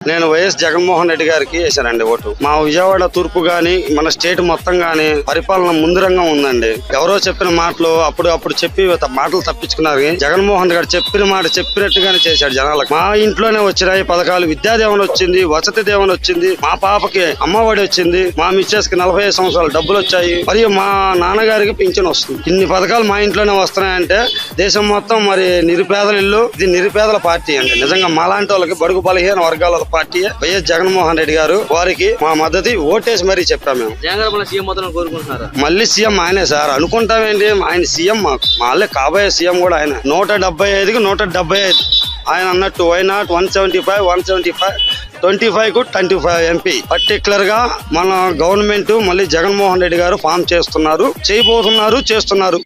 నేను వైఎస్ జగన్మోహన్ రెడ్డి గారికి వేశానండి ఓటు. మా విజయవాడ తూర్పు గాని మన స్టేట్ మొత్తం గాని పరిపాలన ముందురంగా ఉందండి. ఎవరో చెప్పిన మాటలు అప్పుడు చెప్పి మాటలు తప్పించుకున్నారు. జగన్మోహన్ రెడ్డి గారు చెప్పిన మాట చెప్పినట్టుగానే చేశాడు జనాలకు. మా ఇంట్లోనే వచ్చినాయి పథకాలు. విద్యాదేవన్ వచ్చింది, వసతి దేవన్ వచ్చింది, మా పాపకి అమ్మఒడి వచ్చింది, మా మిస్సెస్ కి 45 సంవత్సరాలు డబ్బులు వచ్చాయి, మరియు మా నాన్నగారికి పింఛన్ వస్తుంది. ఇన్ని పథకాలు మా ఇంట్లోనే వస్తున్నాయంటే దేశం మొత్తం మరి నిరుపేదల ఇల్లు. ఇది నిరుపేదల పార్టీ అండి. నిజంగా మాలాంటి వాళ్ళకి బడుగు బలహీన వర్గాల పార్టీ వైఎస్ జగన్మోహన్ రెడ్డి గారు. వారికి మా మద్దతు ఓటేసి మరీ చెప్పాము. మేము మళ్ళీ సీఎం ఆయనే సార్. అనుకుంటామేంటి, ఆయన సీఎం. మళ్ళీ కాబోయే సీఎం కూడా ఆయన. 175కి 175 ఆయన అన్నట్టు. వై నాట్ 175 175 25కు 25 ఎంపీ. పర్టికులర్ గా మన గవర్నమెంట్ మళ్ళీ జగన్మోహన్ రెడ్డి గారు ఫామ్ చేస్తున్నారు, చేయబోతున్నారు, చేస్తున్నారు.